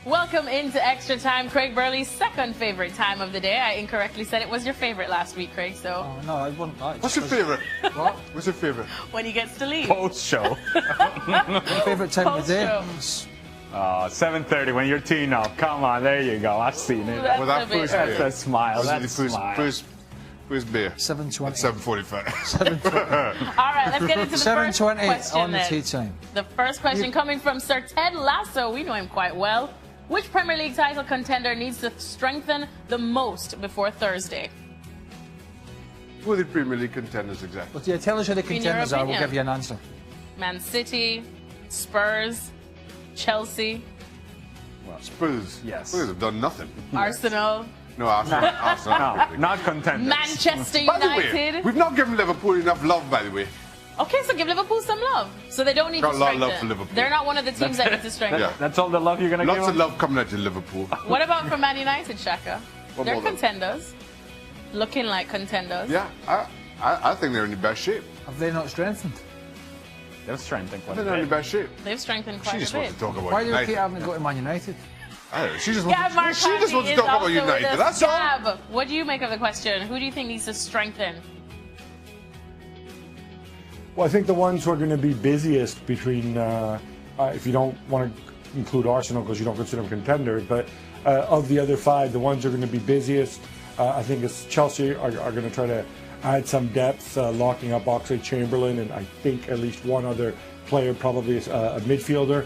Welcome into Extra Time, Craig Burley's second favorite time of the day. I incorrectly said it was your favorite last week, Craig, so... Oh, no, I wouldn't. What's your favorite? What? What's your favorite? When he gets to leave. Post-show. My favorite time of the day? 7:30 when you're teeing up. Come on, there you go. I've seen it. That's Well, that a bit- first That's beer. a smile. Was it That's the a smile. first beer? 7:20. At 7:45. 7:20. All right, let's get into the first 7:20 question on the then. tea time. The first question coming from Sir Ted Lasso. We know him quite well. Which Premier League title contender needs to strengthen the most before Thursday? Who are the Premier League contenders exactly? Well, yeah, tell us who the In your contenders are. We'll opinion. give you an answer. Man City, Spurs, Chelsea, Spurs. Yes. Spurs have done nothing. Arsenal, No, Arsenal. Arsenal. No, not contenders. Manchester By the way, United. we've not given Liverpool enough love, by the way. Okay, so give Liverpool some love. So they don't need Got to a lot of strengthen. love for Liverpool. They're not one of the teams that need to strengthen. Yeah. That's all the love you're going to give Lots of them? love coming out of Liverpool. What about for Man United, Shaka? What They're more love? contenders. Looking like contenders. Yeah, I think they're in the best shape. Have they not strengthened? They've strengthened I quite think a they're in the bit. best shape. They've strengthened She quite just a wants bit. to talk about Why do you United. keep having to go to Man United? I don't know, she just Gab wants to, she just wants to Marcati talk about is also with United. us. That's all. Gab, what do you make of the question? Who do you think needs to strengthen? Well, I think the ones who are going to be busiest between, if you don't want to include Arsenal because you don't consider them contenders, but of the other five, the ones who are going to be busiest, I think it's Chelsea are going to try to add some depth, locking up Oxlade-Chamberlain, and I think at least one other player, probably a midfielder.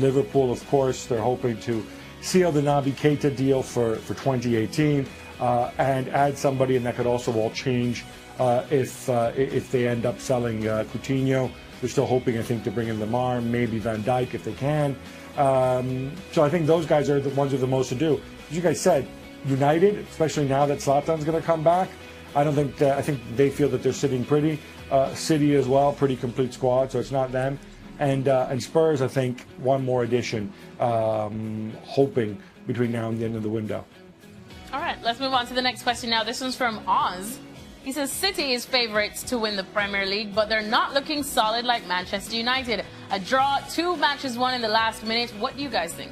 Liverpool, of course, they're hoping to seal the Naby Keita deal for 2018 and add somebody, and that could also all change if they end up selling Coutinho. They're still hoping, I think, to bring in Lemar, maybe Van Dijk if they can. So I think those guys are the ones with the most to do. As you guys said, United, especially now that Zlatan's going to come back, I think they feel that they're sitting pretty. City as well, pretty complete squad, so it's not them. And Spurs, I think, one more addition, hoping between now and the end of the window. All right, let's move on to the next question now. This one's from Oz. He says City is favourites to win the Premier League, but they're not looking solid like Manchester United. A draw, 2 matches won in the last minute. What do you guys think?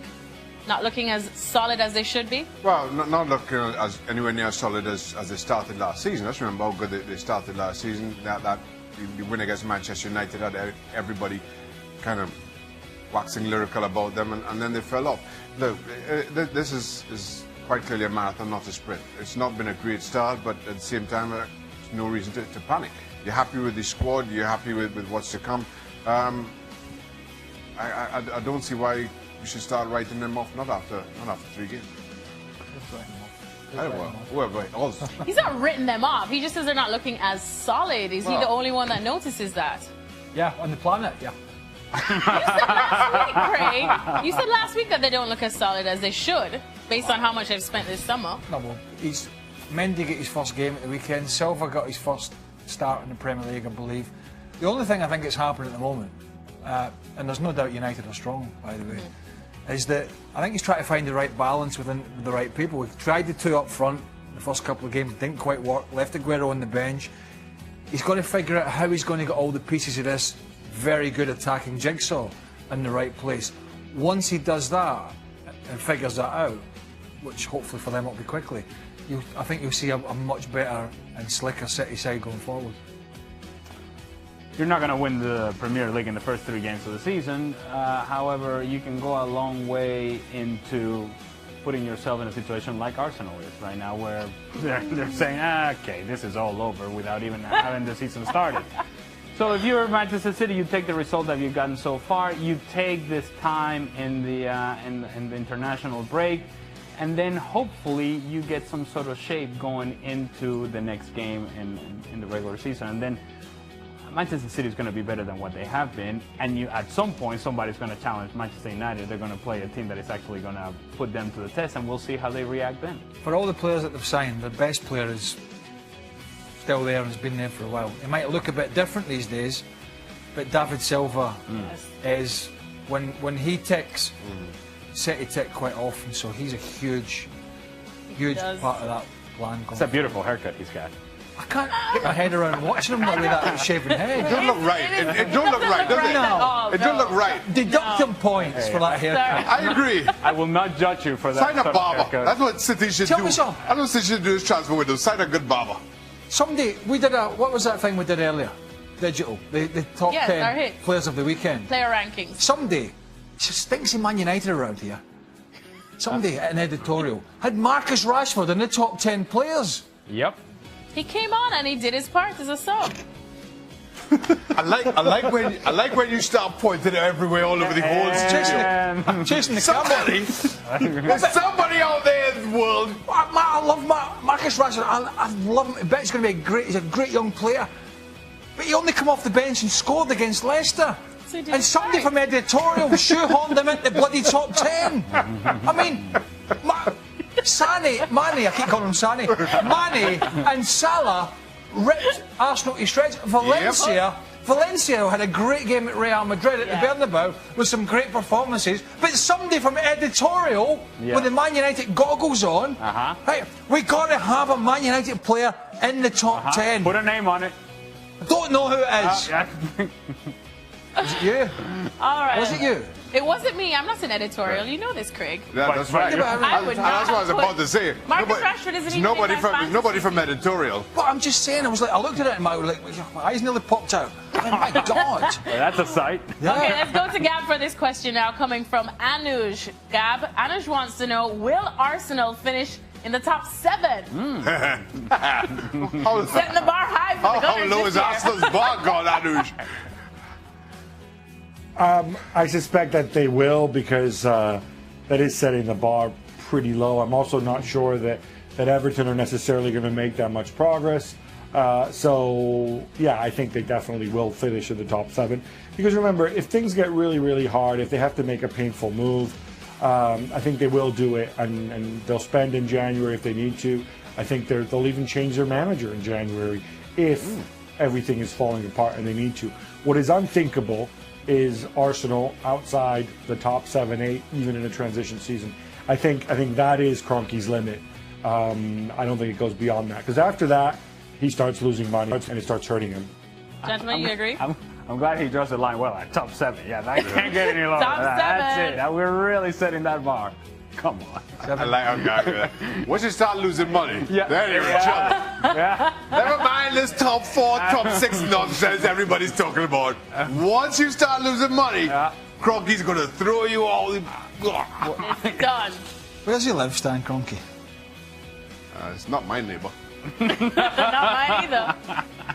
Not looking as solid as they should be? Well, not looking as anywhere near as solid as they started last season. Let's remember how good they started last season. That the win against Manchester United had everybody kind of waxing lyrical about them, and then they fell off. Look, this is quite clearly a marathon, not a sprint. It's not been a great start, but at the same time, there's no reason to panic. You're happy with the squad. You're happy with what's to come. I don't see why you should start writing them off. Not after 3 games. Whoever Oz. He's not written them off. He just says they're not looking as solid. Is he the only one that notices that? Yeah, on the planet, yeah. You said last week, Craig. You said last week that they don't look as solid as they should, based on how much they've spent this summer. No, well, Mendy got his first game at the weekend. Silva got his first start in the Premier League, I believe. The only thing I think that's happening at the moment, and there's no doubt United are strong, by the way, is that I think he's trying to find the right balance with the right people. He tried the 2 up front the first couple of games, didn't quite work, left Aguero on the bench. He's got to figure out how he's going to get all the pieces of this very good attacking jigsaw in the right place. Once he does that and figures that out, which hopefully for them will be quickly, I think you'll see a much better and slicker City side going forward. You're not going to win the Premier League in the first 3 games of the season. However, you can go a long way into putting yourself in a situation like Arsenal is right now, where they're saying, okay, this is all over without even having the season started. So if you're Manchester City, you take the result that you've gotten so far, you take this time in the international break, and then hopefully you get some sort of shape going into the next game in the regular season. And then Manchester City is going to be better than what they have been, and at some point somebody's going to challenge Manchester United. They're going to play a team that is actually going to put them to the test, and we'll see how they react then. For all the players that they've signed, the best player is still there and has been there for a while. It might look a bit different these days, but David Silva is, when he ticks, City tick quite often, so he's a huge part of that plan. It's a beautiful haircut he's got. I can't get my head around watching him with that shaven It head. don't look right. It don't look right, does it? No. It don't look right. Deduct him points for that haircut. I agree. I will not judge you for that. Sign a sort of barber. haircut. That's what City should Tell do. me something. I don't think City should do this transfer window. Sign a good barber. Somebody, we did what was that thing we did earlier? Digital. The top Yes, our 10 hits. players of the weekend. Player rankings. Somebody, stinks in Man United around here. Somebody at an editorial had Marcus Rashford in the top 10 players. Yep. He came on and he did his part as a sub. I like when you start pointing everywhere all over the whole studio. I'm chasing the Somebody, there's somebody out there in the world. I love Marcus Rashford. I love him. I bet he's going to be he's a great young player. But he only come off the bench and scored against Leicester. So he did And his somebody part. from editorial shoehorned him into bloody top 10. I mean, Mane, I keep calling him Sane. Mane and Salah ripped Arsenal to shreds. Valencia had a great game at Real Madrid at the Bernabeu with some great performances. But somebody from editorial with the Man United goggles on, hey, we got to have a Man United player in the top 10. Put a name on it. I don't know who it is. Is it you? All right. Was it you? It wasn't me. I'm not an editorial. You know this, Craig. Yeah, that's right. I would not That's what I was have about put to say. Marcus Rashford isn't even nobody in my from fantasy nobody from team. editorial. But I'm just saying, I looked at it and my eyes nearly popped out. Oh my God. That's a sight. Yeah. Okay, let's go to Gab for this question now, coming from Anuj. Gab, Anuj wants to know, will Arsenal finish in the top 7? Setting the bar high for the How Gunners low this is year. Arsenal's bar gone, Anuj? I suspect that they will because that is setting the bar pretty low. I'm also not sure that Everton are necessarily going to make that much progress. So, yeah, I think they definitely will finish in the top 7. Because remember, if things get really, really hard, if they have to make a painful move, I think they will do it. And they'll spend in January if they need to. I think they'll even change their manager in January if everything is falling apart and they need to. What is unthinkable is Arsenal outside the top 7, 8, even in a transition season. I think that is Kroenke's limit. I don't think it goes beyond that because after that he starts losing money and it starts hurting him. Gentlemen, you agree? I'm glad he draws the line well at top 7. Yeah, that can't get any lower. Top That's 7. it. We're really setting that bar. Come on. I like okay. Once you start losing money, then you're in trouble. Yeah. Never mind this top 4, top 6 nonsense everybody's talking about. Once you start losing money, Kroenke's going to throw you all. It's done. Where does he live, Stan Kroenke? It's not my neighbour. Not mine either.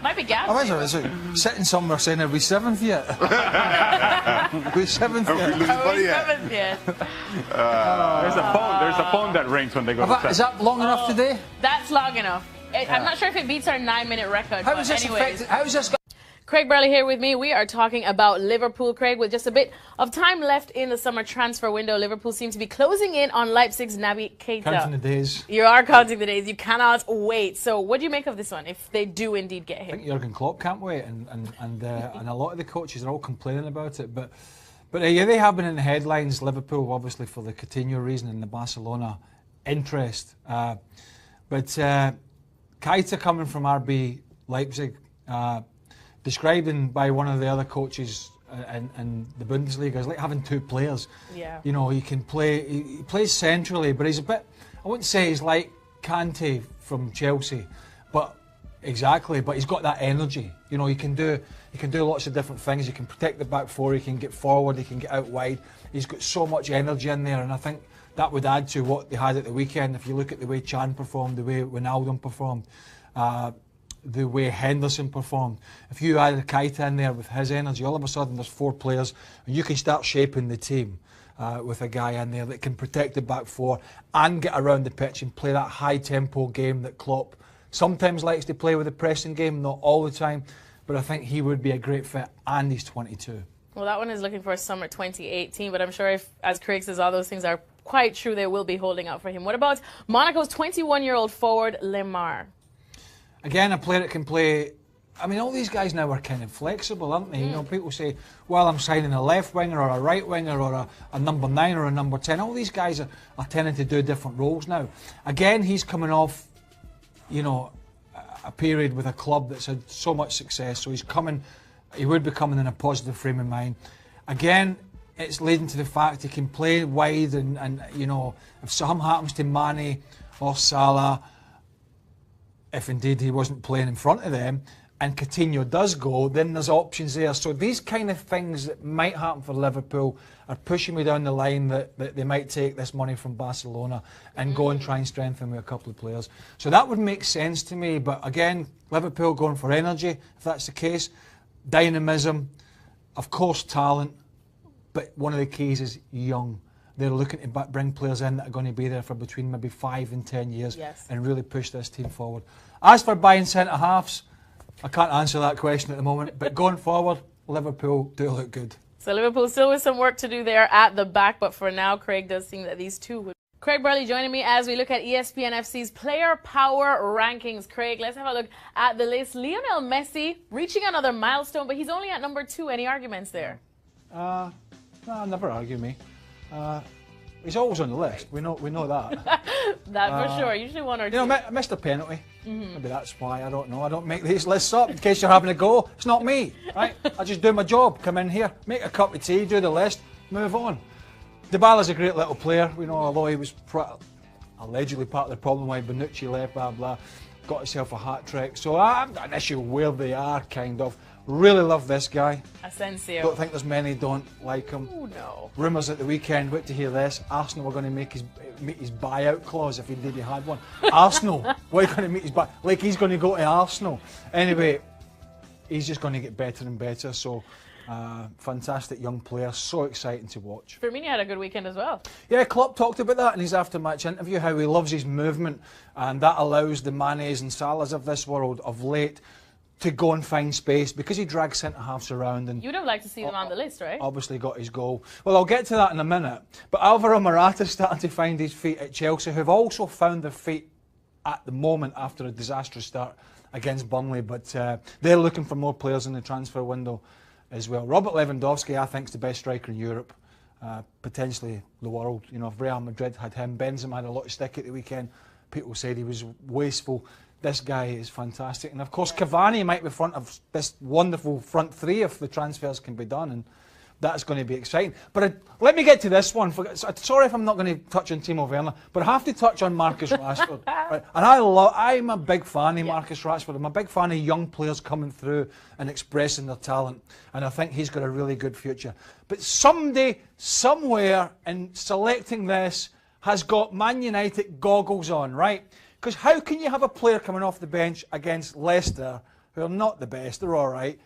Might be Gab. I was sitting somewhere saying, are we 7th yet? Are we 7th Are we yet? losing money yet? Seventh yet. There's a phone that rings when they go to Is 7. that long enough today? That's long enough. I'm not sure if it beats our 9-minute record. How but is this anyways. affected? How is this? Craig Burley here with me. We are talking about Liverpool, Craig, with just a bit of time left in the summer transfer window. Liverpool seems to be closing in on Leipzig's Naby Keita. Counting the days. You are counting the days. You cannot wait. So what do you make of this one, if they do indeed get I him? think Jurgen Klopp can't wait, and a lot of the coaches are all complaining about it. But yeah, they have been in the headlines. Liverpool, obviously, for the Coutinho reason and the Barcelona interest. But Keita coming from RB Leipzig, described by one of the other coaches in the Bundesliga as like having 2 players. Yeah. You know, he can play. He plays centrally, but he's a bit. I wouldn't say he's like Kante from Chelsea, but exactly. But he's got that energy. You know, he can do lots of different things. He can protect the back 4. He can get forward. He can get out wide. He's got so much energy in there, and I think that would add to what they had at the weekend. If you look at the way Chan performed, the way Wijnaldum performed. The way Henderson performed. If you add Keita in there with his energy, all of a sudden there's 4 players and you can start shaping the team with a guy in there that can protect the back 4 and get around the pitch and play that high tempo game that Klopp sometimes likes to play with the pressing game, not all the time, but I think he would be a great fit, and he's 22. Well, that one is looking for summer 2018, but I'm sure if, as Craig says, all those things are quite true, they will be holding out for him. What about Monaco's 21-year-old forward, Lemar? Again, a player that can play. I mean, all these guys now are kind of flexible, aren't they? You know, people say, well, I'm signing a left winger or a right winger or a number 9 or a number 10. All these guys are tending to do different roles now. Again, he's coming off, you know, a period with a club that's had so much success. So he would be coming in a positive frame of mind. Again, it's leading to the fact he can play wide, and you know, if something happens to Mane or Salah, if indeed he wasn't playing in front of them, and Coutinho does go, then there's options there. So these kind of things that might happen for Liverpool are pushing me down the line that they might take this money from Barcelona and go and try and strengthen with a couple of players. So that would make sense to me. But again, Liverpool going for energy, if that's the case, dynamism, of course talent, but one of the keys is young. They're looking to bring players in that are going to be there for between maybe 5 and 10 years and really push this team forward. As for buying centre-halves, I can't answer that question at the moment, but going forward, Liverpool do look good. So Liverpool still with some work to do there at the back, but for now, Craig does think that these two would. Craig Burley joining me as we look at ESPN FC's player power rankings. Craig, let's have a look at the list. Lionel Messi reaching another milestone, but he's only at number 2. Any arguments there? No, never argue me. He's always on the list. We know that. That for sure. Usually 1 or 2. You know, I missed a penalty. Maybe that's why. I don't know. I don't make these lists up in case you're having a go. It's not me, right? I just do my job. Come in here, make a cup of tea, do the list, move on. Dybala's a great little player. You know, although he was allegedly part of the problem why Bonucci left, blah blah. Got himself a hat trick. So I've got an issue where they are, kind of. Really love this guy. Asensio. Don't think there's many don't like him. Oh no. Rumours at the weekend, wait to hear this, Arsenal were going to meet his buyout clause if indeed he had one. Arsenal, why are you going to meet his buyout? Like he's going to go to Arsenal. Anyway, he's just going to get better and better. So, fantastic young player, so exciting to watch. Firmino had a good weekend as well. Yeah, Klopp talked about that in his after-match interview, how he loves his movement, and that allows the Manes and Salahs of this world of late to go and find space because he drags centre-halves around. And you'd have liked to see them on the list, right? Obviously got his goal. Well, I'll get to that in a minute. But Alvaro Morata's starting to find his feet at Chelsea, who've also found their feet at the moment after a disastrous start against Burnley. But they're looking for more players in the transfer window as well. Robert Lewandowski, I think, is the best striker in Europe, potentially the world. You know, if Real Madrid had him, Benzema had a lot of stick at the weekend. People said he was wasteful. This guy is fantastic. And of course, Cavani might be front of this wonderful front three if the transfers can be done. And that's going to be exciting. But let me get to this one. Sorry if I'm not going to touch on Timo Werner, but I have to touch on Marcus Rashford. Right? And I'm a big fan of Marcus Rashford. I'm a big fan of young players coming through and expressing their talent. And I think he's got a really good future. But somebody, somewhere, in selecting this, has got Man United goggles on, right? Because how can you have a player coming off the bench against Leicester, who are not the best, they're all right,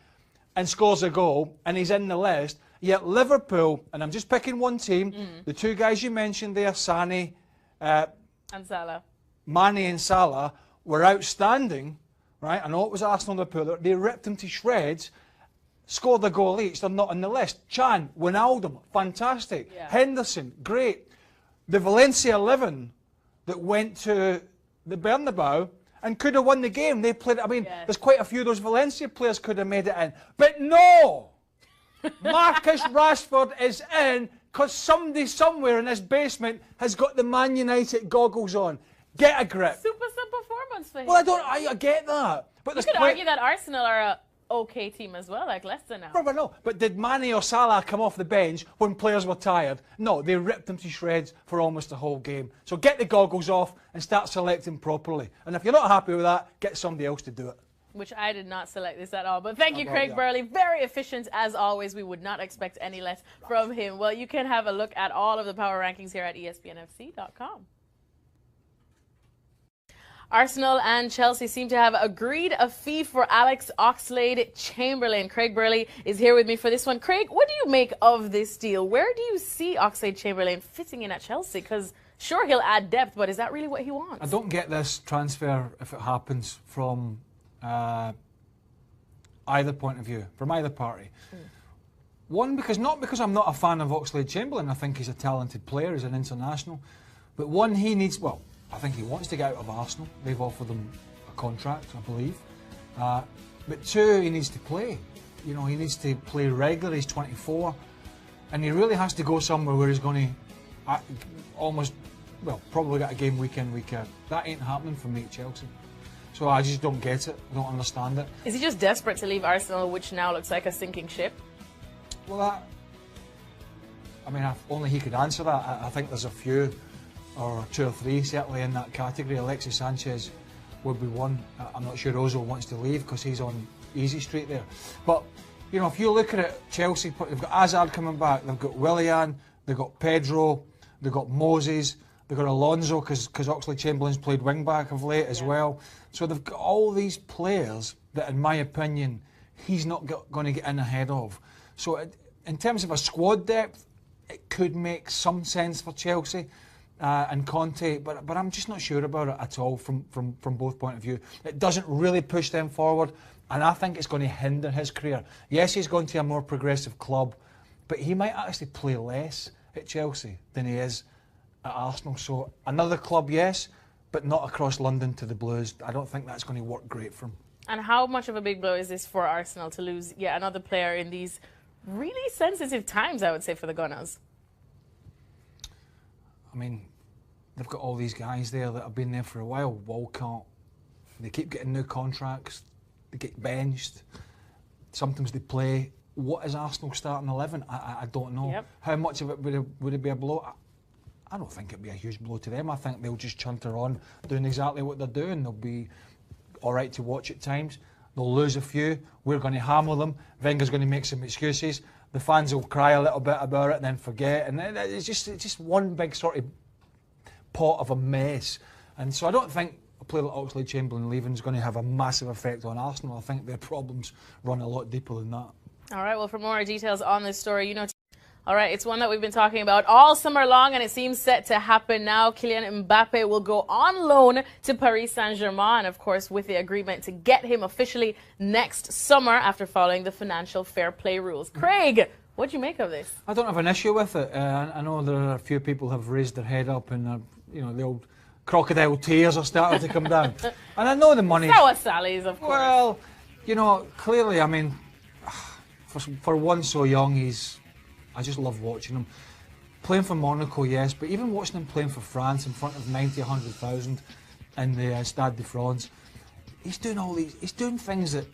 and scores a goal, and he's in the list, yet Liverpool, and I'm just picking one team, the two guys you mentioned there, Sané and Salah. Mane and Salah, were outstanding, right? I know it was Arsenal Liverpool, they ripped them to shreds, scored a goal each, they're not on the list. Chan, Wijnaldum, fantastic. Yeah. Henderson, great. The Valencia 11 that went to the Bernabeu and could have won the game. They played, I mean, there's quite a few of those Valencia players could have made it in. But no! Marcus Rashford is in because somebody somewhere in this basement has got the Man United goggles on. Get a grip. Super performance for him. Well, I get that. But you could argue that Arsenal are a okay team as well, like Leicester now. Probably no. But did Mane or Salah come off the bench when players were tired? No, they ripped them to shreds for almost the whole game. So get the goggles off and start selecting properly. And if you're not happy with that, get somebody else to do it. Which I did not select this at all. But thank you, Craig Burley. Very efficient as always. We would not expect any less from him. Well, you can have a look at all of the power rankings here at ESPNFC.com. Arsenal and Chelsea seem to have agreed a fee for Alex Oxlade-Chamberlain. Craig Burley is here with me for this one. Craig, what do you make of this deal? Where do you see Oxlade-Chamberlain fitting in at Chelsea? Because sure, he'll add depth, but is that really what he wants? I don't get this transfer, if it happens, from either point of view, from either party. One, not because I'm not a fan of Oxlade-Chamberlain. I think he's a talented player, he's an international. But one, he needs, well, I think he wants to get out of Arsenal. They've offered him a contract, I believe. But two, he needs to play. You know, he needs to play regularly. He's 24. And he really has to go somewhere where he's going to almost, well, probably get a game week in, week out. That ain't happening for me at Chelsea. So I just don't get it. I don't understand it. Is he just desperate to leave Arsenal, which now looks like a sinking ship? Well, I mean, only he could answer that. I think there's a few, or 2 or 3 certainly in that category. Alexis Sanchez would be one. I'm not sure Ozil wants to leave because he's on easy street there. but you know, if you look at it, Chelsea, they've got Hazard coming back, they've got Willian, they've got Pedro, they've got Moses, they've got Alonso because Oxlade-Chamberlain's played wing-back of late as well. So they've got all these players that, in my opinion, he's not going to get in ahead of. So in terms of a squad depth, it could make some sense for Chelsea and Conte, but I'm just not sure about it at all from both point of view. It doesn't really push them forward. And I think it's going to hinder his career. Yes, he's going to a more progressive club, but he might actually play less at Chelsea than he is at Arsenal. So another club, yes, but not across London to the Blues. I don't think that's going to work great for him. And how much of a big blow is this for Arsenal to lose yet another player in these really sensitive times, I would say, for the Gunners? I mean, they've got all these guys there that have been there for a while. Walcott, they keep getting new contracts. They get benched. Sometimes they play. What is Arsenal starting 11? I don't know. Yep. How much of it would it be a blow? I don't think it'd be a huge blow to them. I think they'll just chunter on, doing exactly what they're doing. They'll be all right to watch at times. They'll lose a few. We're going to hammer them. Wenger's going to make some excuses. The fans will cry a little bit about it and then forget. And then it's just one big sort of pot of a mess. And so I don't think a player like Oxlade-Chamberlain leaving is going to have a massive effect on Arsenal. I think their problems run a lot deeper than that. All right, well, for more details on this story, you know... All right, it's one that we've been talking about all summer long, and it seems set to happen now. Kylian Mbappe will go on loan to Paris Saint-Germain, of course, with the agreement to get him officially next summer after following the financial fair play rules. Craig, what do you make of this? I don't have an issue with it. I know there are a few people have raised their head up and, you know, the old crocodile tears are starting to come down. And I know the money. Sour Sally's, of course. Well, you know, clearly, I mean, for one so young, I just love watching him. Playing for Monaco, yes, but even watching him playing for France in front of 90, 100,000 in the Stade de France, he's doing things that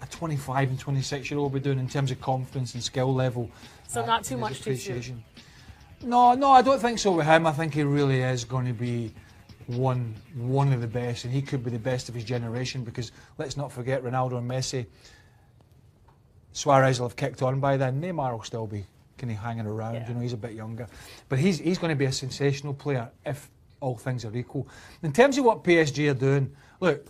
a 25 and 26-year-old will be doing in terms of confidence and skill level. So not too much too soon. No, I don't think so with him. I think he really is going to be one of the best, and he could be the best of his generation because let's not forget Ronaldo and Messi. Suarez will have kicked on by then. Neymar will still be kind of hanging around. Yeah. You know, he's a bit younger, but he's going to be a sensational player if all things are equal. In terms of what PSG are doing, look,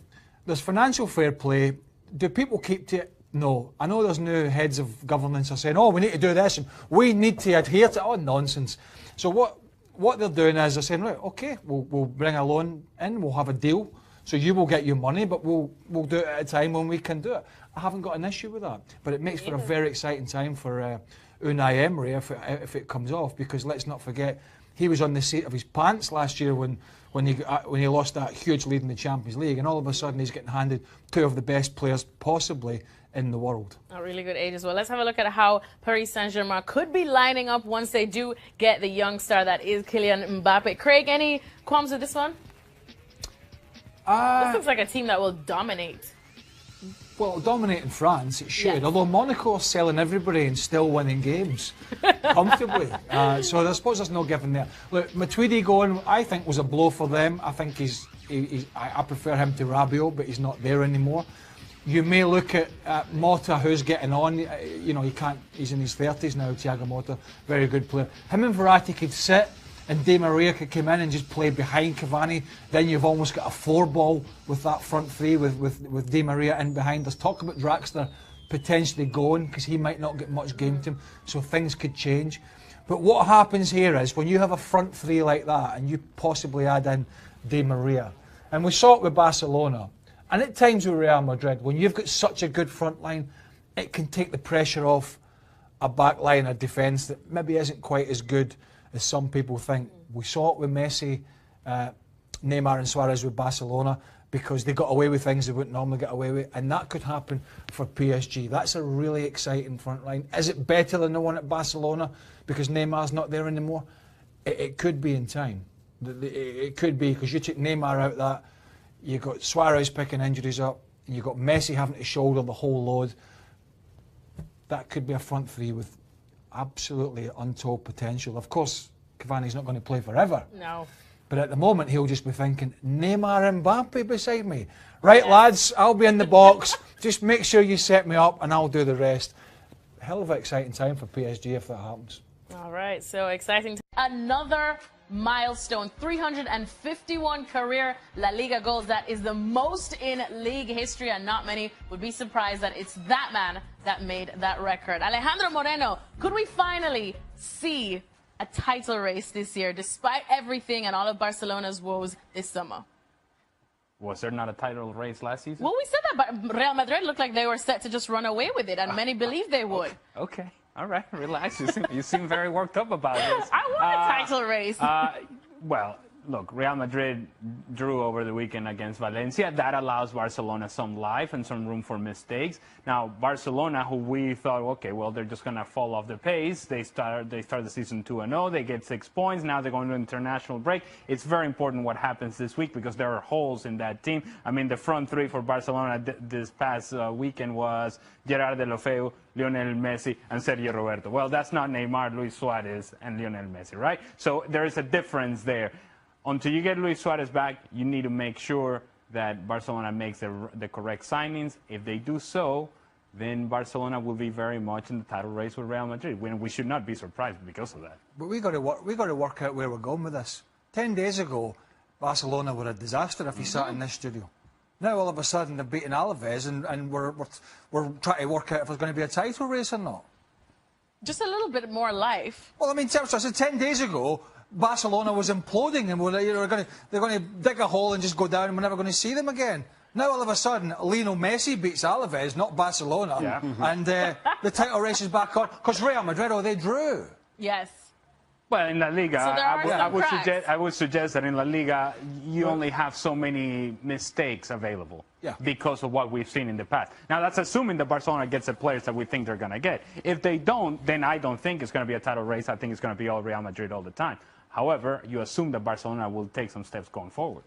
there's financial fair play. Do people keep to it? No. I know there's new heads of governance are saying, oh, we need to do this and we need to adhere to it. Oh, nonsense. So what they're doing is they're saying, right, okay, we'll bring a loan in, we'll have a deal. So you will get your money, but we'll do it at a time when we can do it. I haven't got an issue with that. But it makes for a very exciting time for Unai Emery if it comes off, because let's not forget, he was on the seat of his pants last year when he lost that huge lead in the Champions League, and all of a sudden he's getting handed 2 of the best players possibly in the world. A really good age as well. Let's have a look at how Paris Saint-Germain could be lining up once they do get the young star that is Kylian Mbappe. Craig, any qualms with this one? This looks like a team that will dominate. Well, dominate in France, it should. Yes. Although Monaco are selling everybody and still winning games comfortably. So I suppose there's no giving there. Look, Matuidi going, I think, was a blow for them. I think I prefer him to Rabiot, but he's not there anymore. You may look at Mota, who's getting on. You know, he's in his 30s now, Thiago Mota, very good player. Him and Verratti could sit, and Di Maria could come in and just play behind Cavani. Then you've almost got a 4-ball with that front three with Di Maria in behind. There's talk about Draxler potentially going because he might not get much game time, so things could change. But what happens here is when you have a front three like that and you possibly add in Di Maria, and we saw it with Barcelona, and at times with Real Madrid, when you've got such a good front line, it can take the pressure off a back line, a defence that maybe isn't quite as good as some people think. We saw it with Messi, Neymar and Suarez with Barcelona because they got away with things they wouldn't normally get away with, and that could happen for PSG. That's a really exciting front line. Is it better than the one at Barcelona because Neymar's not there anymore? It could be in time. It could be, because you took Neymar out that, you've got Suarez picking injuries up, and you've got Messi having to shoulder the whole load. That could be a front three with absolutely untold potential. Of course, Cavani's not going to play forever. No. But at the moment, he'll just be thinking, Neymar, Mbappe beside me. Right, lads, I'll be in the box. Just make sure you set me up and I'll do the rest. Hell of an exciting time for PSG if that happens. All right, so exciting. Another milestone, 351 career La Liga goals. That is the most in league history, and not many would be surprised that it's that man that made that record. Alejandro Moreno, could we finally see a title race this year, despite everything and all of Barcelona's woes this summer? Was there not a title race last season? Well, we said that, but Real Madrid looked like they were set to just run away with it, and many believed they would. Okay. All right, relax. You seem very worked up about this. I want a title race. Well, look, Real Madrid drew over the weekend against Valencia. That allows Barcelona some life and some room for mistakes. Now, Barcelona, who we thought, okay, well, they're just going to fall off the pace. They start the season 2-0. They get 6 points. Now they're going to international break. It's very important what happens this week because there are holes in that team. I mean, the front three for Barcelona this past weekend was Gerard Deulofeu, Lionel Messi, and Sergio Roberto. Well, that's not Neymar, Luis Suarez, and Lionel Messi, right? So there is a difference there. Until you get Luis Suarez back, you need to make sure that Barcelona makes the correct signings. If they do so, then Barcelona will be very much in the title race with Real Madrid. We should not be surprised because of that. But we got to work out where we're going with this. 10 days ago, Barcelona were a disaster if you sat in this studio. Now all of a sudden they're beating Alaves, and we're trying to work out if there's going to be a title race or not. Just a little bit more life. Well, I mean, I said 10 days ago, Barcelona was imploding, and they're going to dig a hole and just go down, and we're never going to see them again. Now all of a sudden, Lionel Messi beats Alaves, not Barcelona, and the title race is back on because Real Madrid, they drew. Yes. Well, in La Liga, So I would suggest that in La Liga, you only have so many mistakes available because of what we've seen in the past. Now, that's assuming that Barcelona gets the players that we think they're going to get. If they don't, then I don't think it's going to be a title race. I think it's going to be all Real Madrid all the time. However, you assume that Barcelona will take some steps going forward.